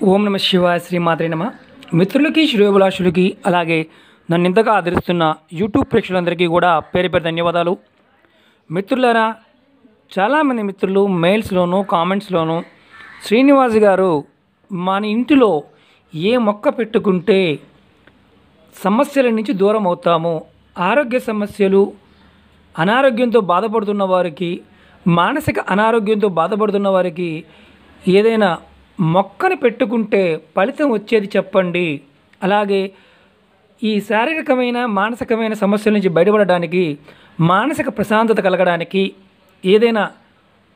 ఓం నమ శివాయ శ్రీమాత్రే నమ. మిత్రులకి శ్రేయోభిలాషులకి అలాగే నన్ను ఇంతగా ఆదరిస్తున్న యూట్యూబ్ ప్రేక్షకులందరికీ కూడా పేరు పేరు ధన్యవాదాలు. మిత్రులారా, చాలామంది మిత్రులు మెయిల్స్లోనూ కామెంట్స్లోనూ శ్రీనివాస్ గారు మన ఇంటిలో ఏ మొక్క పెట్టుకుంటే సమస్యల నుంచి దూరం అవుతాము, ఆరోగ్య సమస్యలు, అనారోగ్యంతో బాధపడుతున్న వారికి, మానసిక అనారోగ్యంతో బాధపడుతున్న వారికి ఏదైనా మొక్కని పెట్టుకుంటే ఫలితం వచ్చేది చెప్పండి. అలాగే ఈ శారీరకమైన మానసికమైన సమస్యల నుంచి బయటపడడానికి, మానసిక ప్రశాంతత కలగడానికి ఏదైనా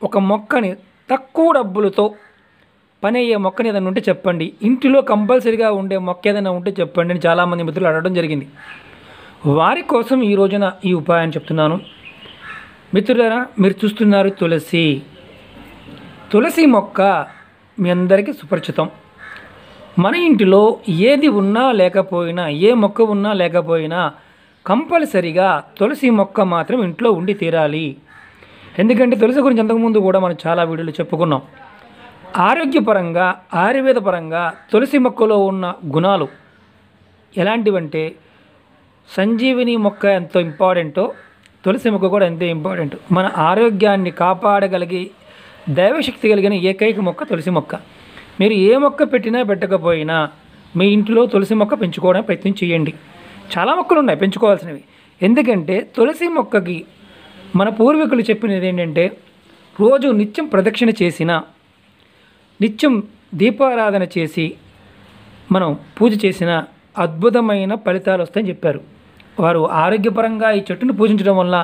ఒక మొక్కని తక్కువ డబ్బులతో పని అయ్యే మొక్కని ఏదైనా ఉంటే చెప్పండి. ఇంటిలో కంపల్సరీగా ఉండే మొక్క ఏదైనా ఉంటే చెప్పండి అని చాలామంది మిత్రులు అడగడం జరిగింది. వారి కోసం ఈ రోజున ఈ ఉపాయాన్ని చెప్తున్నాను. మిత్రులారా, మీరు చూస్తున్నారు తులసి మొక్క మీ అందరికీ సుపరిచితం. మన ఇంటిలో ఏది ఉన్నా లేకపోయినా, ఏ మొక్క ఉన్నా లేకపోయినా కంపల్సరిగా తులసి మొక్క మాత్రం ఇంట్లో ఉండి తీరాలి. ఎందుకంటే తులసి గురించి అంతకుముందు కూడా మనం చాలా వీడియోలు చెప్పుకున్నాం. ఆరోగ్యపరంగా, ఆయుర్వేద పరంగా తులసి మొక్కలో ఉన్న గుణాలు ఎలాంటివంటే, సంజీవిని మొక్క ఎంతో ఇంపార్టెంటో తులసి మొక్క కూడా ఎంతో ఇంపార్టెంట్. మన ఆరోగ్యాన్ని కాపాడగలిగే దైవశక్తి కలిగిన ఏకైక మొక్క తులసి మొక్క. మీరు ఏ మొక్క పెట్టినా పెట్టకపోయినా మీ ఇంట్లో తులసి మొక్క పెంచుకోవడానికి ప్రయత్నం చేయండి. చాలా మొక్కలు ఉన్నాయి పెంచుకోవాల్సినవి. ఎందుకంటే తులసి మొక్కకి మన పూర్వీకులు చెప్పినది ఏంటంటే, రోజు నిత్యం ప్రదక్షిణ చేసిన, నిత్యం దీపారాధన చేసి మనం పూజ చేసిన అద్భుతమైన ఫలితాలు వస్తాయని చెప్పారు. వారు ఆరోగ్యపరంగా ఈ చెట్టును పూజించడం వల్ల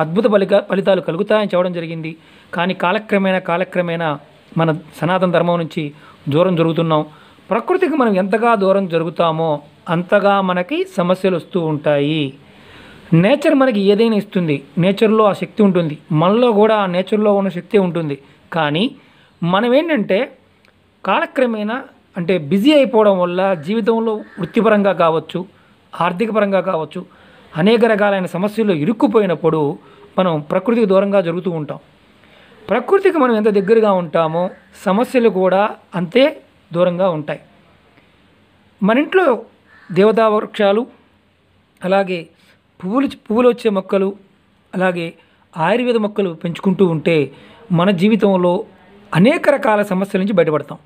అద్భుత ఫలితాలు కలుగుతాయని చెప్పడం జరిగింది. కానీ కాలక్రమేణా మన సనాతన ధర్మం నుంచి దూరం జరుగుతున్నాం. ప్రకృతికి మనం ఎంతగా దూరం జరుగుతామో అంతగా మనకి సమస్యలు వస్తూ ఉంటాయి. నేచర్ మనకి ఏదైనా ఇస్తుంది, నేచర్లో ఆ శక్తి ఉంటుంది, మనలో కూడా ఆ నేచర్లో ఉన్న శక్తి ఉంటుంది. కానీ మనం ఏంటంటే కాలక్రమేణా అంటే బిజీ అయిపోవడం వల్ల జీవితంలో వృత్తిపరంగా కావచ్చు, ఆర్థిక పరంగా కావచ్చు, అనేక రకాలైన సమస్యల్లో ఇరుక్కుపోయినప్పుడు మనం ప్రకృతికి దూరంగా జరుగుతూ ఉంటాం. ప్రకృతికి మనం ఎంత దగ్గరగా ఉంటామో సమస్యలు కూడా అంతే దూరంగా ఉంటాయి. మన ఇంట్లో దేవతా వృక్షాలు, అలాగే పువ్వులు వచ్చే మొక్కలు, అలాగే ఆయుర్వేద మొక్కలు పెంచుకుంటూ ఉంటే మన జీవితంలో అనేక రకాల సమస్యల నుంచి బయటపడతాం.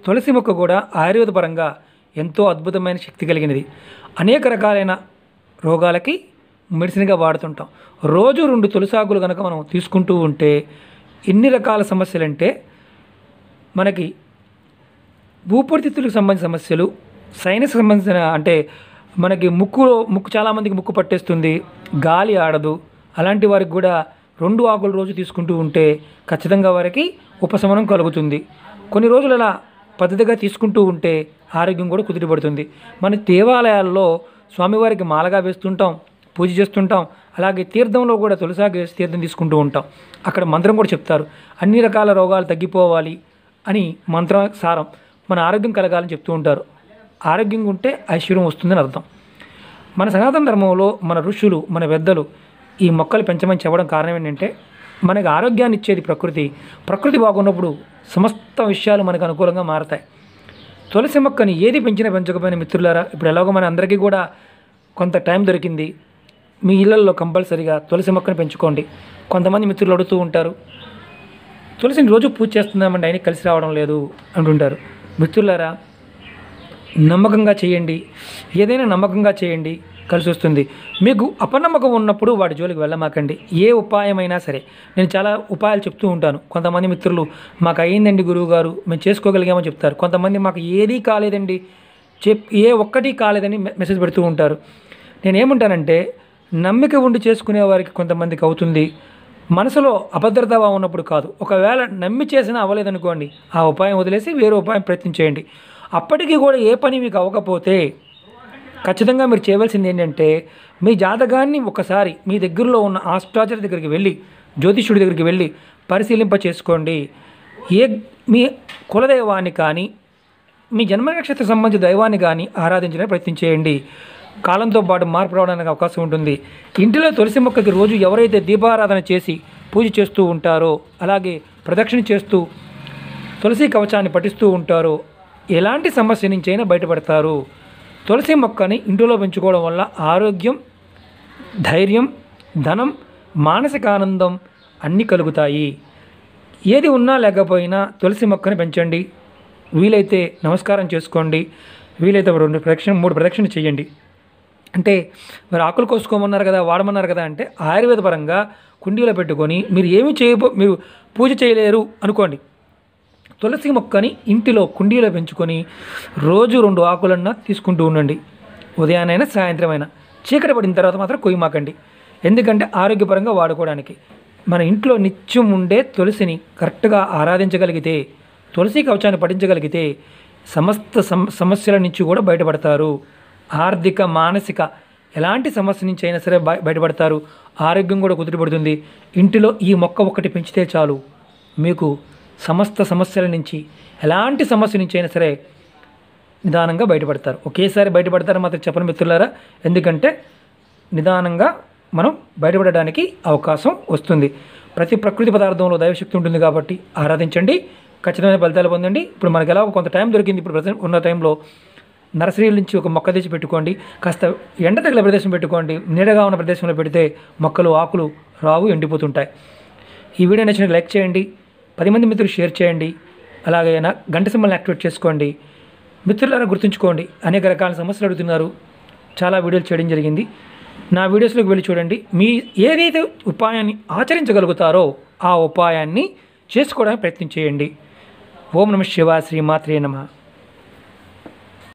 తులసి మొక్క కూడా ఆయుర్వేద పరంగా ఎంతో అద్భుతమైన శక్తి కలిగినది. అనేక రకాలైన రోగాలకి మెడిసిన్గా వాడుతుంటాం. రోజు 2 తులసాకులు కనుక మనం తీసుకుంటూ ఉంటే ఎన్ని రకాల సమస్యలు అంటే, మనకి ఊపిరితిత్తులకు సంబంధించిన సమస్యలు, సైనస్ సంబంధించిన అంటే మనకి ముక్కు చాలామందికి ముక్కు పట్టేస్తుంది, గాలి ఆడదు, అలాంటి వారికి కూడా 2 ఆకులు రోజు తీసుకుంటూ ఉంటే ఖచ్చితంగా వారికి ఉపశమనం కలుగుతుంది. కొన్ని రోజులు అలా పద్ధతిగా తీసుకుంటూ ఉంటే ఆరోగ్యం కూడా కుదిరిపడుతుంది. మన దేవాలయాల్లో స్వామివారికి మాలగా వేస్తుంటాం, పూజ చేస్తుంటాం. అలాగే తీర్థంలో కూడా తులసాకు వేసి తీర్థం తీసుకుంటూ ఉంటాం. అక్కడ మంత్రం కూడా చెప్తారు, అన్ని రకాల రోగాలు తగ్గిపోవాలి అని మంత్రం సారం, మన ఆరోగ్యం కలగాలని చెప్తూ ఉంటారు. ఆరోగ్యంగా ఉంటే ఐశ్వర్యం వస్తుందని అర్థం. మన సనాతన ధర్మంలో మన ఋషులు, మన పెద్దలు ఈ మొక్కలు పెంచమని చెప్పడం కారణం ఏంటంటే, మనకు ఆరోగ్యాన్ని ఇచ్చేది ప్రకృతి బాగున్నప్పుడు సమస్త విషయాలు మనకు అనుకూలంగా మారతాయి. తులసి మొక్కని ఏది పెంచినా పెంచకపోయిన మిత్రులారా, ఇప్పుడు ఎలాగో మన అందరికీ కూడా కొంత టైం దొరికింది, మీ ఇళ్లలో కంపల్సరీగా తులసి మొక్కని పెంచుకోండి. కొంతమంది మిత్రులు అడుగుతూ ఉంటారు, తులసిని రోజు పూజ చేస్తున్నామండి అయినా కలిసి రావడం లేదు అంటుంటారు. మిత్రులారా, నమ్మకంగా చేయండి, ఏదైనా నమ్మకంగా చేయండి, కలిసి వస్తుంది. మీకు అపనమ్మకం ఉన్నప్పుడు వాటి జోలికి వెళ్ళమాకండి. ఏ ఉపాయమైనా సరే, నేను చాలా ఉపాయాలు చెప్తూ ఉంటాను. కొంతమంది మిత్రులు మాకు అయ్యిందండి గురువుగారు, మేము చేసుకోగలిగామని చెప్తారు. కొంతమంది మాకు ఏదీ కాలేదండి, ఏ ఒక్కటి కాలేదని మెసేజ్ పెడుతూ ఉంటారు. నేనేమంటానంటే, నమ్మిక ఉండి చేసుకునే వారికి కొంతమందికి అవుతుంది, మనసులో అభద్రత ఉన్నప్పుడు కాదు. ఒకవేళ నమ్మి చేసినా అవ్వలేదనుకోండి, ఆ ఉపాయం వదిలేసి వేరే ఉపాయం ప్రయత్నం చేయండి. అప్పటికీ కూడా ఏ పని మీకు అవ్వకపోతే ఖచ్చితంగా మీరు చేయవలసింది ఏంటంటే, మీ జాతకాన్ని ఒకసారి మీ దగ్గరలో ఉన్న ఆస్ట్రాలజర్ దగ్గరికి వెళ్ళి, జ్యోతిష్యుడి దగ్గరికి వెళ్ళి పరిశీలింప చేసుకోండి. మీ కులదైవాన్ని కానీ, మీ జన్మ నక్షత్ర సంబంధించిన దైవాన్ని కానీ ఆరాధించడానికి ప్రయత్నం చేయండి. కాలంతో పాటు మార్పు రావడానికి అవకాశం ఉంటుంది. ఇంటిలో తులసి మొక్కకి రోజు ఎవరైతే దీపారాధన చేసి పూజ చేస్తూ ఉంటారో, అలాగే ప్రదక్షిణ చేస్తూ తులసి కవచాన్ని పఠిస్తూ ఉంటారో, ఎలాంటి సమస్య నుంచైనా బయటపడతారు. తులసి మొక్కని ఇంటిలో పెంచుకోవడం వల్ల ఆరోగ్యం, ధైర్యం, ధనం, మానసిక ఆనందం అన్నీ కలుగుతాయి. ఏది ఉన్నా లేకపోయినా తులసి మొక్కని పెంచండి. వీలైతే నమస్కారం చేసుకోండి. వీలైతే 3 ప్రదక్షిణలు చేయండి. అంటే మరి ఆకులు కోసుకోమన్నారు కదా, వాడమన్నారు కదా అంటే ఆయుర్వేద పరంగా కుండీలో పెట్టుకొని మీరు పూజ చేయలేరు అనుకోండి, తులసి మొక్కని ఇంటిలో కుండీలో పెంచుకొని రోజు 2 ఆకులన్నా తీసుకుంటూ ఉండండి. ఉదయాన్నైనా సాయంత్రమైనా. చీకటి పడిన తర్వాత మాత్రం కొయ్యమాకండి. ఎందుకంటే ఆరోగ్యపరంగా వాడుకోవడానికి. మన ఇంట్లో నిత్యం ఉండే తులసిని కరెక్ట్గా ఆరాధించగలిగితే, తులసి కవచాన్ని పఠించగలిగితే సమస్త సమస్యల నుంచి కూడా బయటపడతారు. ఆర్థిక, మానసిక ఎలాంటి సమస్య నుంచి అయినా సరే బయటపడతారు. ఆరోగ్యం కూడా కుదుటపడుతుంది. ఇంటిలో ఈ మొక్క ఒకటి పెంచితే చాలు, మీకు సమస్త సమస్యల నుంచి, ఎలాంటి సమస్య నుంచి అయినా సరే నిదానంగా బయటపడతారు. ఒకేసారి బయటపడతారు మాత్రం చెప్పను మిత్రులారా. ఎందుకంటే నిదానంగా మనం బయటపడడానికి అవకాశం వస్తుంది. ప్రతి ప్రకృతి పదార్థంలో దైవశక్తి ఉంటుంది కాబట్టి ఆరాధించండి, ఖచ్చితమైన ఫలితాలు పొందండి. ఇప్పుడు మనకి ఎలా కొంత టైం దొరికింది. ఇప్పుడు ప్రజెంట్ ఉన్న టైంలో నర్సరీల నుంచి ఒక మొక్క తెచ్చి పెట్టుకోండి. కాస్త ఎండ తగిన ప్రదేశం పెట్టుకోండి. నీడగా ఉన్న ప్రదేశంలో పెడితే మొక్కలు, ఆకులు రావు, ఎండిపోతుంటాయి. ఈ వీడియో నచ్చినట్టు లైక్ చేయండి, 10 మంది మిత్రులు షేర్ చేయండి. అలాగే గంట సింబల్ని యాక్టివేట్ చేసుకోండి. మిత్రులారా గుర్తుంచుకోండి, అనేక రకాల సమస్యలు అడుగుతున్నారు. చాలా వీడియోలు చేయడం జరిగింది. నా వీడియోస్లోకి వెళ్ళి చూడండి. మీ ఏదైతే ఉపాయాన్ని ఆచరించగలుగుతారో ఆ ఉపాయాన్ని చేసుకోవడానికి ప్రయత్నం చేయండి. ఓం నమః శివాయ. శ్రీమాత్రే నమః.